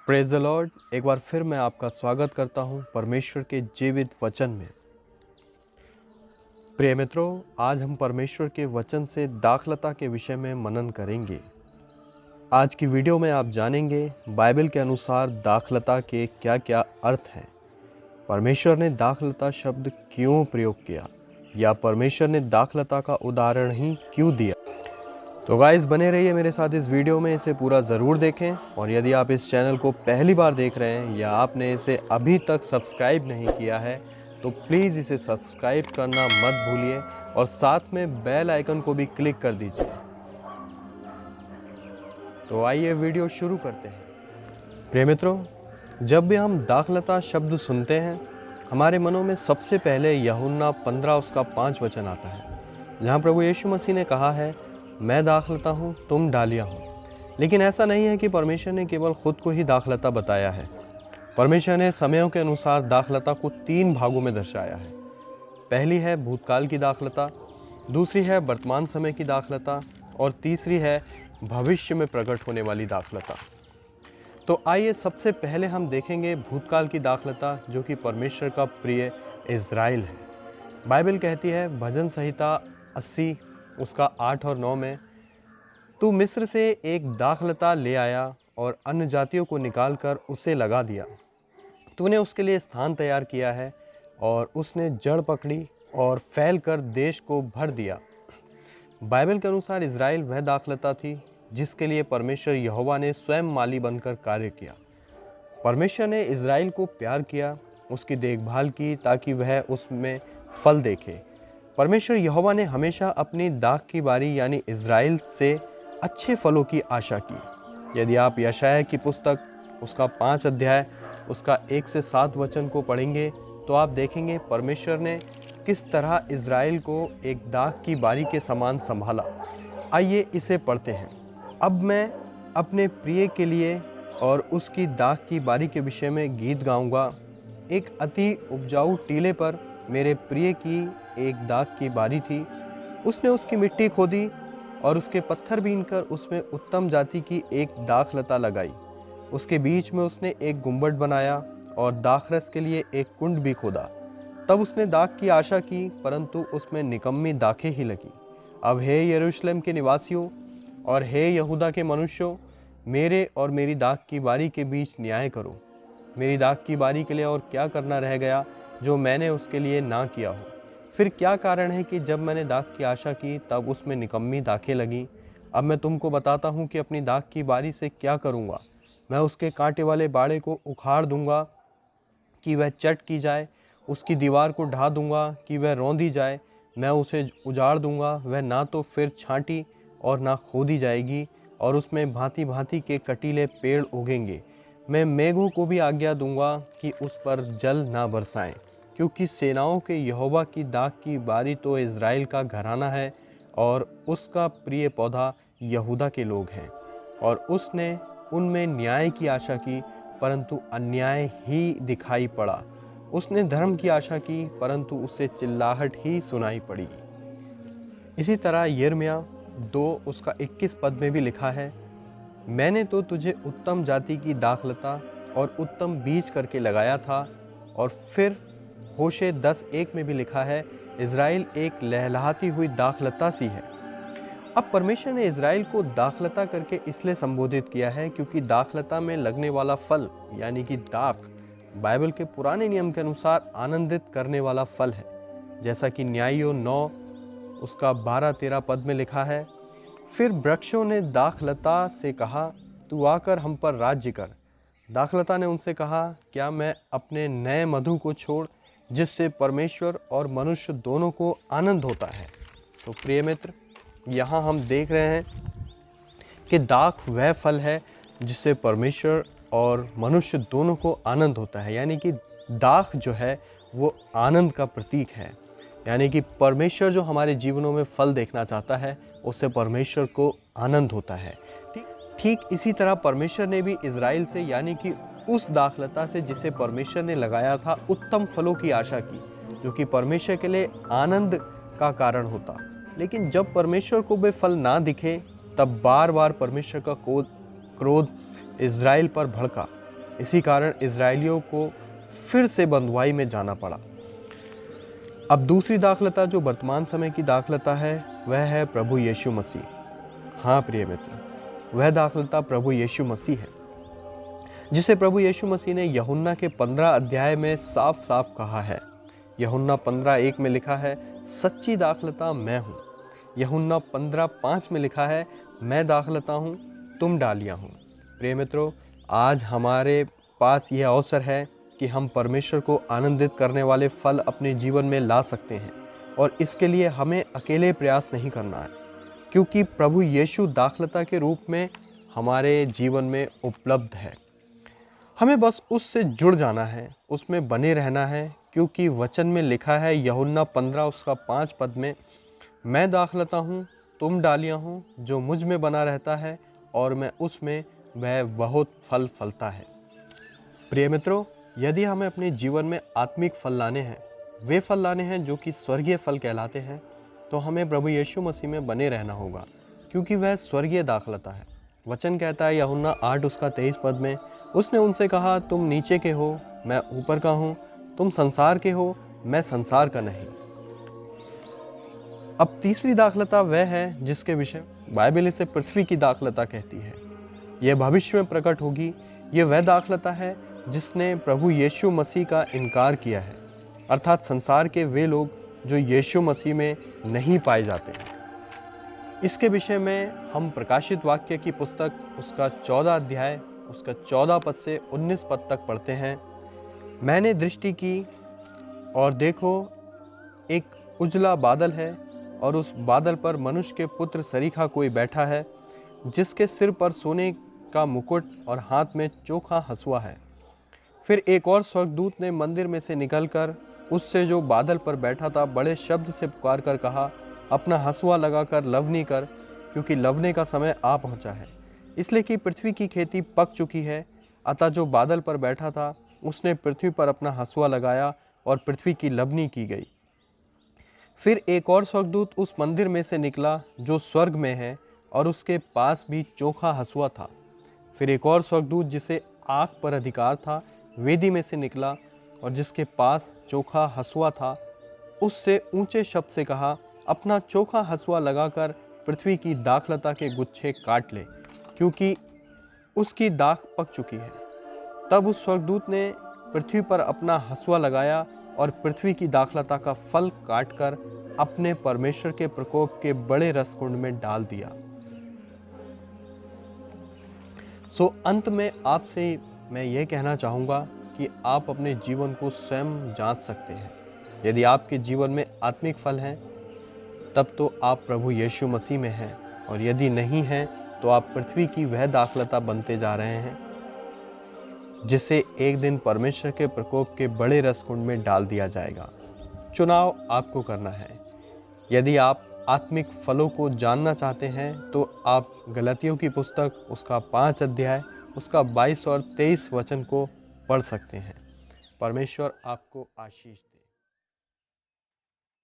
Praise the Lord. एक बार फिर मैं आपका स्वागत करता हूं परमेश्वर के जीवित वचन में। प्रिय मित्रों, आज हम परमेश्वर के वचन से दाखलता के विषय में मनन करेंगे। आज की वीडियो में आप जानेंगे बाइबल के अनुसार दाखलता के क्या क्या अर्थ हैं, परमेश्वर ने दाखलता शब्द क्यों प्रयोग किया, या परमेश्वर ने दाखलता का उदाहरण ही क्यों दिया। तो गाइस, बने रहिए मेरे साथ इस वीडियो में, इसे पूरा ज़रूर देखें। और यदि आप इस चैनल को पहली बार देख रहे हैं या आपने इसे अभी तक सब्सक्राइब नहीं किया है तो प्लीज़ इसे सब्सक्राइब करना मत भूलिए और साथ में बेल आइकन को भी क्लिक कर दीजिए। तो आइए वीडियो शुरू करते हैं। प्रिय मित्रों, जब भी हम दाखलता शब्द सुनते हैं हमारे मनों में सबसे पहले यूहन्ना 15 उसका 5 वचन आता है, जहाँ प्रभु यीशु मसीह ने कहा है, मैं दाखलता हूँ, तुम डालिया हो। लेकिन ऐसा नहीं है कि परमेश्वर ने केवल खुद को ही दाखलता बताया है। परमेश्वर ने समयों के अनुसार दाखलता को 3 भागों में दर्शाया है। पहली है भूतकाल की दाखलता, दूसरी है वर्तमान समय की दाखलता और तीसरी है भविष्य में प्रकट होने वाली दाखलता। तो आइए सबसे पहले हम देखेंगे भूतकाल की दाखलता, जो कि परमेश्वर का प्रिय इज़राइल है। बाइबल कहती है भजन संहिता 80 उसका 8 और 9 में, तू मिस्र से एक दाखलता ले आया और अन्य जातियों को निकालकर उसे लगा दिया। तूने उसके लिए स्थान तैयार किया है और उसने जड़ पकड़ी और फैल कर देश को भर दिया। बाइबल के अनुसार इज़राइल वह दाखलता थी जिसके लिए परमेश्वर यहोवा ने स्वयं माली बनकर कार्य किया। परमेश्वर ने इज़राइल को प्यार किया, उसकी देखभाल की ताकि वह उसमें फल देखे। परमेश्वर यहोवा ने हमेशा अपनी दाख की बारी यानी इज़राइल से अच्छे फलों की आशा की। यदि आप यशायाह की पुस्तक उसका 5 अध्याय उसका 1 से 7 वचन को पढ़ेंगे तो आप देखेंगे परमेश्वर ने किस तरह इज़राइल को एक दाख की बारी के समान संभाला। आइए इसे पढ़ते हैं। अब मैं अपने प्रिय के लिए और उसकी दाख की बारी के विषय में गीत गाऊंगा। एक अति उपजाऊ टीले पर मेरे प्रिय की एक दाख की बारी थी। उसने उसकी मिट्टी खोदी और उसके पत्थर बीनकर उसमें उत्तम जाति की एक दाखलता लगाई। उसके बीच में उसने एक गुंबद बनाया और दाखरस के लिए एक कुंड भी खोदा। तब उसने दाख की आशा की, परंतु उसमें निकम्मी दाखें ही लगी। अब हे यरूशलेम के निवासियों और हे यहूदा के मनुष्यों, मेरे और मेरी दाख की बारी के बीच न्याय करो। मेरी दाख की बारी के लिए और क्या करना रह गया जो मैंने उसके लिए ना किया हो? फिर क्या कारण है कि जब मैंने दाख की आशा की तब उसमें निकम्मी दाखें लगीं? अब मैं तुमको बताता हूँ कि अपनी दाख की बारी से क्या करूँगा। मैं उसके कांटे वाले बाड़े को उखाड़ दूँगा कि वह चट की जाए, उसकी दीवार को ढा दूँगा कि वह रौंदी जाए। मैं उसे उजाड़ दूँगा, वह ना तो फिर छांटी और ना खोदी जाएगी, और उसमें भांति भांति के कटीले पेड़ उगेंगे। मैं मेघों को भी आज्ञा दूँगा कि उस पर जल ना बरसाएं, क्योंकि सेनाओं के यहोवा की दाख की बारी तो इज़राइल का घराना है और उसका प्रिय पौधा यहूदा के लोग हैं। और उसने उनमें न्याय की आशा की, परंतु अन्याय ही दिखाई पड़ा। उसने धर्म की आशा की, परंतु उसे चिल्लाहट ही सुनाई पड़ी। इसी तरह यिर्मयाह 2 उसका 21 पद में भी लिखा है, मैंने तो तुझे उत्तम जाति की दाखलता और उत्तम बीज करके लगाया था। और फिर होशे 10:1 में भी लिखा है, इज़राइल एक लहलहाती हुई दाखलता सी है। अब परमेश्वर ने इज़राइल को दाखलता करके इसलिए संबोधित किया है क्योंकि दाखलता में लगने वाला फल यानी कि दाख बाइबल के पुराने नियम के अनुसार आनंदित करने वाला फल है। जैसा कि न्यायियों 9 उसका 12-13 पद में लिखा है, फिर वृक्षों ने दाखलता से कहा, तू आकर हम पर राज्य कर। दाखलता ने उनसे कहा, क्या मैं अपने नए मधु को छोड़ जिससे परमेश्वर और मनुष्य दोनों को आनंद होता है। तो प्रिय मित्र, यहाँ हम देख रहे हैं कि दाख वह फल है जिससे परमेश्वर और मनुष्य दोनों को आनंद होता है। यानी कि दाख जो है वो आनंद का प्रतीक है। यानी कि परमेश्वर जो हमारे जीवनों में फल देखना चाहता है उससे परमेश्वर को आनंद होता है। ठीक इसी तरह परमेश्वर ने भी इज़राइल से यानी कि उस दाखलता से जिसे परमेश्वर ने लगाया था उत्तम फलों की आशा की, जो कि परमेश्वर के लिए आनंद का कारण होता। लेकिन जब परमेश्वर को वे फल ना दिखे तब बार बार परमेश्वर का क्रोध इज़राइल पर भड़का इसी कारण इजरायलियों को फिर से बंधुआई में जाना पड़ा। अब दूसरी दाखलता जो वर्तमान समय की दाखलता है वह है प्रभु यीशु मसीह। हाँ प्रिय मित्र, वह दाखलता प्रभु यीशु मसीह है जिसे प्रभु यीशु मसीह ने यूहन्ना के 15 अध्याय में साफ साफ कहा है। यूहन्ना 15:1 में लिखा है, सच्ची दाखलता मैं हूँ। यूहन्ना 15:5 में लिखा है, मैं दाखलता हूँ, तुम डालियाँ हूँ। प्रिय मित्रों, आज हमारे पास यह अवसर है कि हम परमेश्वर को आनंदित करने वाले फल अपने जीवन में ला सकते हैं, और इसके लिए हमें अकेले प्रयास नहीं करना है, क्योंकि प्रभु यीशु दाखलता के रूप में हमारे जीवन में उपलब्ध है। हमें बस उससे जुड़ जाना है, उसमें बने रहना है, क्योंकि वचन में लिखा है यूहन्ना 15:5 में, मैं दाखलता हूँ, तुम डालियाँ हूँ, जो मुझ में बना रहता है और मैं उसमें, वह बहुत फल फलता है। प्रिय मित्रों, यदि हमें अपने जीवन में आत्मिक फल लाने हैं, वे फल लाने हैं जो कि स्वर्गीय फल कहलाते हैं, तो हमें प्रभु यीशु मसीह में बने रहना होगा, क्योंकि वह स्वर्गीय दाखलता है। वचन कहता है यूहन्ना 8:23 में, उसने उनसे कहा, तुम नीचे के हो, मैं ऊपर का हूँ, तुम संसार के हो, मैं संसार का नहीं। अब तीसरी दाखलता वह है जिसके विषय बाइबल इसे पृथ्वी की दाखलता कहती है। यह भविष्य में प्रकट होगी। यह वह दाखलता है जिसने प्रभु यीशु मसीह का इनकार किया है, अर्थात संसार के वे लोग जो यीशु मसीह में नहीं पाए जाते हैं। इसके विषय में हम प्रकाशित वाक्य की पुस्तक उसका 14 अध्याय उसका 14 पद से 19 पद तक पढ़ते हैं। मैंने दृष्टि की और देखो, एक उजला बादल है, और उस बादल पर मनुष्य के पुत्र सरीखा कोई बैठा है, जिसके सिर पर सोने का मुकुट और हाथ में चोखा हँसुआ है। फिर एक और स्वर्गदूत ने मंदिर में से निकलकर उससे जो बादल पर बैठा था बड़े शब्द से पुकार कर कहा, अपना हँसुआ लगाकर लवनी कर, क्योंकि लवने का समय आ पहुँचा है, इसलिए कि पृथ्वी की खेती पक चुकी है। अतः जो बादल पर बैठा था उसने पृथ्वी पर अपना हँसुआ लगाया और पृथ्वी की लवनी की गई। फिर एक और स्वर्गदूत उस मंदिर में से निकला जो स्वर्ग में है, और उसके पास भी चोखा हँसुआ था। फिर एक और स्वर्गदूत जिसे आग पर अधिकार था वेदी में से निकला, और जिसके पास चोखा हँसुआ था, उससे ऊंचे शब्द से कहा, अपना चोखा हँसुआ लगाकर पृथ्वी की दाखलता के गुच्छे काट ले, क्योंकि उसकी दाख पक चुकी है। तब उस स्वर्गदूत ने पृथ्वी पर अपना हँसुआ लगाया और पृथ्वी की दाखलता का फल काटकर अपने परमेश्वर के प्रकोप के बड़े रसकुंड में डाल दिया। अंत में आपसे मैं ये कहना चाहूँगा कि आप अपने जीवन को स्वयं जांच सकते हैं। यदि आपके जीवन में आत्मिक फल हैं, तब तो आप प्रभु यीशु मसीह में हैं, और यदि नहीं हैं तो आप पृथ्वी की वह दाखलता बनते जा रहे हैं, जिसे एक दिन परमेश्वर के प्रकोप के बड़े रसकुंड में डाल दिया जाएगा। चुनाव आपको करना है। यदि आप आत्मिक फलों को जानना चाहते हैं तो आप गलातियों की पुस्तक उसका 5 अध्याय उसका 22 और 23 वचन को पढ़ सकते हैं। परमेश्वर आपको आशीष दे।